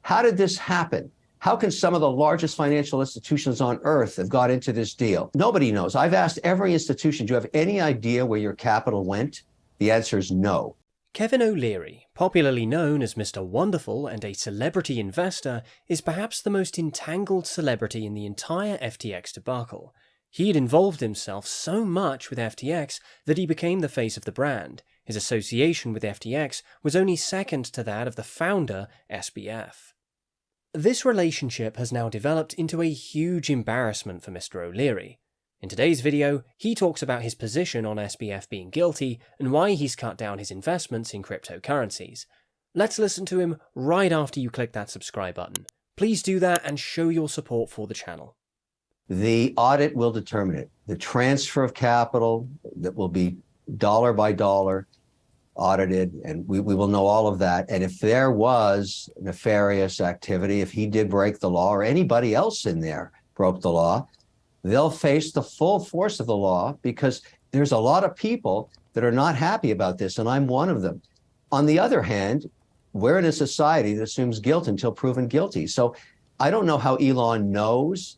How did this happen? How can some of the largest financial institutions on earth have got into this deal? Nobody knows. I've asked every institution, do you have any idea where your capital went? The answer is no. Kevin O'Leary, popularly known as Mr. Wonderful and a celebrity investor, is perhaps the most entangled celebrity in the entire FTX debacle. He had involved himself so much with FTX that he became the face of the brand. His association with FTX was only second to that of the founder, SBF. This relationship has now developed into a huge embarrassment for Mr. O'Leary. In today's video, he talks about his position on SBF being guilty and why he's cut down his investments in cryptocurrencies. Let's listen to him right after you click that subscribe button. Please do that and show your support for the channel. The audit will determine it. The transfer of capital that will be dollar by dollar audited, and we will know all of that. And if there was nefarious activity, if he did break the law or anybody else in there broke the law, they'll face the full force of the law, because there's a lot of people that are not happy about this, and I'm one of them. On the other hand, we're in a society that assumes guilt until proven guilty. So I don't know how Elon knows.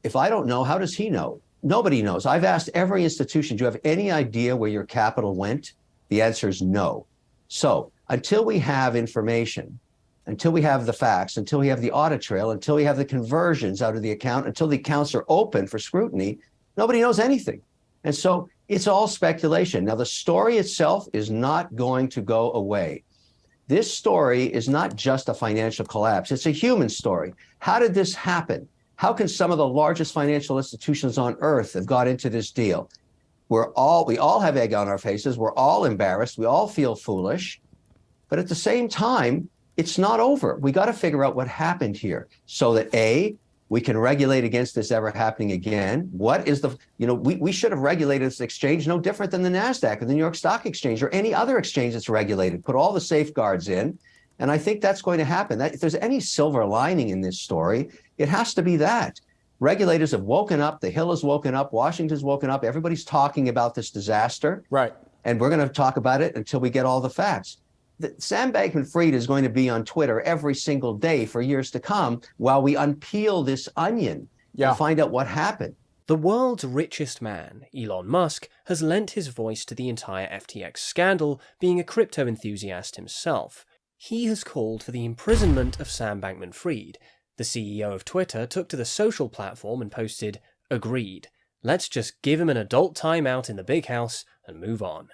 If I don't know, how does he know? Nobody knows. I've asked every institution, do you have any idea where your capital went? The answer is no. So until we have information, until we have the facts, until we have the audit trail, until we have the conversions out of the account, until the accounts are open for scrutiny, nobody knows anything. And so it's all speculation. Now, the story itself is not going to go away. This story is not just a financial collapse. It's a human story. How did this happen? How can some of the largest financial institutions on earth have got into this deal? We all have egg on our faces. We're all embarrassed. We all feel foolish. But at the same time, it's not over. We got to figure out what happened here so that A, we can regulate against this ever happening again. What is the, we should have regulated this exchange no different than the NASDAQ or the New York Stock Exchange or any other exchange that's regulated. Put all the safeguards in. And I think that's going to happen. If there's any silver lining in this story, it has to be that. Regulators have woken up. The Hill has woken up. Washington's woken up. Everybody's talking about this disaster. Right. And we're going to talk about it until we get all the facts. Sam Bankman-Fried is going to be on Twitter every single day for years to come while we unpeel this onion and find out what happened. The world's richest man, Elon Musk, has lent his voice to the entire FTX scandal, being a crypto enthusiast himself. He has called for the imprisonment of Sam Bankman-Fried. The CEO of Twitter took to the social platform and posted, "Agreed. Let's just give him an adult timeout in the big house and move on."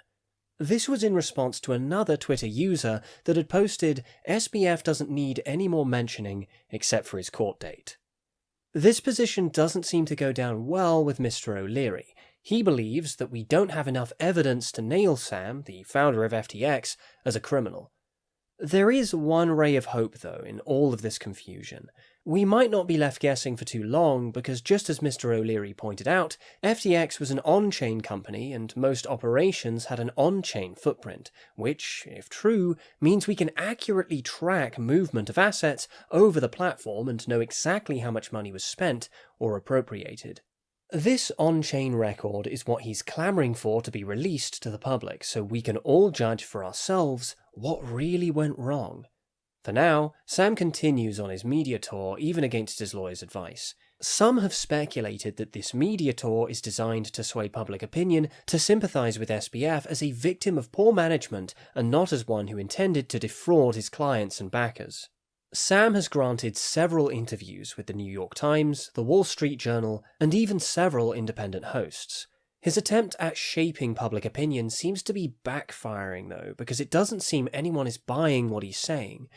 This was in response to another Twitter user that had posted, "SBF doesn't need any more mentioning except for his court date." This position doesn't seem to go down well with Mr. O'Leary. He believes that we don't have enough evidence to nail Sam, the founder of FTX, as a criminal. There is one ray of hope, though, in all of this confusion. We might not be left guessing for too long, because just as Mr. O'Leary pointed out, FTX was an on-chain company and most operations had an on-chain footprint, which, if true, means we can accurately track movement of assets over the platform and know exactly how much money was spent or appropriated. This on-chain record is what he's clamoring for to be released to the public, so we can all judge for ourselves what really went wrong. For now, Sam continues on his media tour even against his lawyer's advice. Some have speculated that this media tour is designed to sway public opinion to sympathise with SBF as a victim of poor management and not as one who intended to defraud his clients and backers. Sam has granted several interviews with the New York Times, the Wall Street Journal, and even several independent hosts. His attempt at shaping public opinion seems to be backfiring, though, because it doesn't seem anyone is buying what he's saying.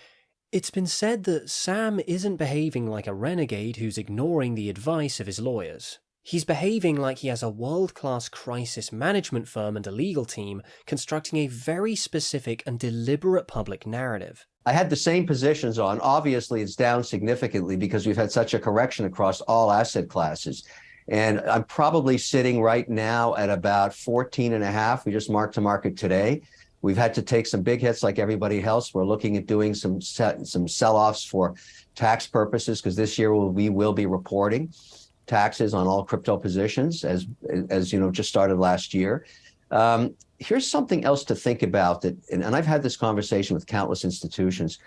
It's been said that Sam isn't behaving like a renegade who's ignoring the advice of his lawyers. He's behaving like he has a world-class crisis management firm and a legal team constructing a very specific and deliberate public narrative. I had the same positions on. Obviously, it's down significantly because we've had such a correction across all asset classes. And I'm probably sitting right now at about 14.5. We just marked to market today. We've had to take some big hits like everybody else. We're looking at doing some sell-offs for tax purposes because this year we will be reporting taxes on all crypto positions as just started last year. Here's something else to think about that, and I've had this conversation with countless institutions.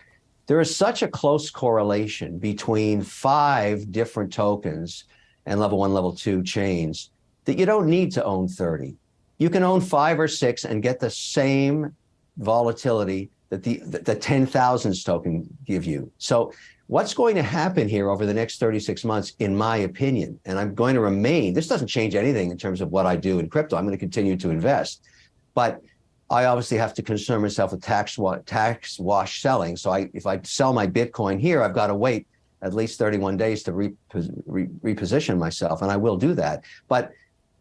There is such a close correlation between 5 different tokens and level 1, level 2 chains that you don't need to own 30. You can own 5 or 6 and get the same volatility that the 10,000s token give you. So what's going to happen here over the next 36 months, in my opinion, and I'm going to remain, this doesn't change anything in terms of what I do in crypto. I'm going to continue to invest, but I obviously have to concern myself with tax wash selling. So if I sell my Bitcoin here, I've got to wait at least 31 days to reposition myself, and I will do that. But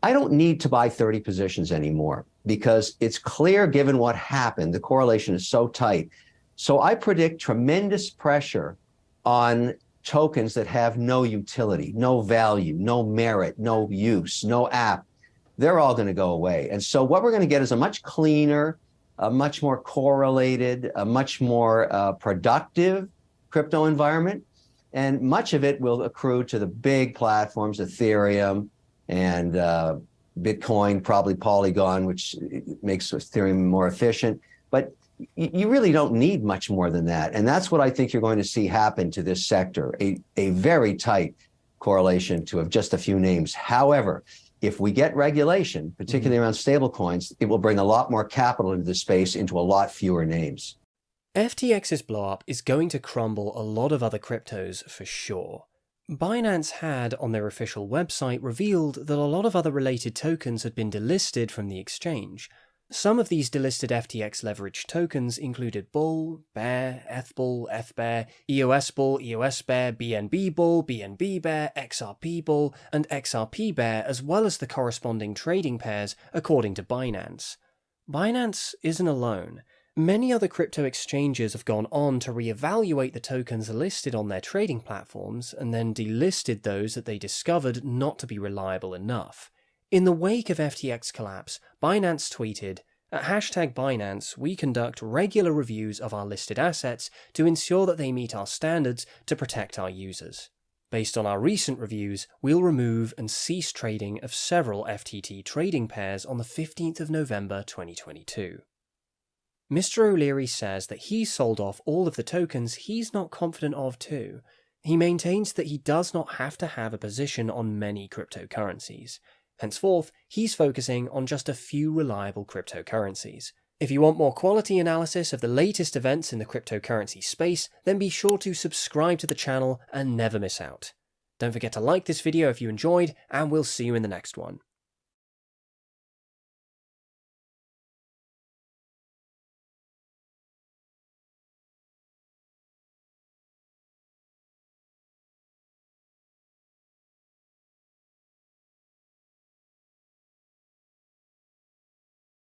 I don't need to buy 30 positions anymore because it's clear, given what happened, the correlation is so tight. So I predict tremendous pressure on tokens that have no utility, no value, no merit, no use, no app. They're all going to go away. And so what we're going to get is a much cleaner, a much more correlated, a much more productive crypto environment. And much of it will accrue to the big platforms, Ethereum and Bitcoin, probably Polygon, which makes Ethereum more efficient. But you really don't need much more than that. And that's what I think you're going to see happen to this sector, a very tight correlation to just a few names. However, if we get regulation, particularly around stablecoins, it will bring a lot more capital into the space, into a lot fewer names. FTX's blowup is going to crumble a lot of other cryptos for sure. Binance had, on their official website, revealed that a lot of other related tokens had been delisted from the exchange. Some of these delisted FTX leveraged tokens included Bull, Bear, ETHBull, ETHBear, EOS Bull, EOS Bear, BNB Bull, BNB Bear, XRP Bull, and XRP Bear, as well as the corresponding trading pairs, according to Binance. Binance isn't alone. Many other crypto exchanges have gone on to reevaluate the tokens listed on their trading platforms and then delisted those that they discovered not to be reliable enough. In the wake of FTX collapse, Binance tweeted, "At #Binance, we conduct regular reviews of our listed assets to ensure that they meet our standards to protect our users. Based on our recent reviews, we'll remove and cease trading of several FTT trading pairs on the 15th of November 2022. Mr. O'Leary says that he's sold off all of the tokens he's not confident of too. He maintains that he does not have to have a position on many cryptocurrencies. Henceforth, he's focusing on just a few reliable cryptocurrencies. If you want more quality analysis of the latest events in the cryptocurrency space, then be sure to subscribe to the channel and never miss out. Don't forget to like this video if you enjoyed, and we'll see you in the next one.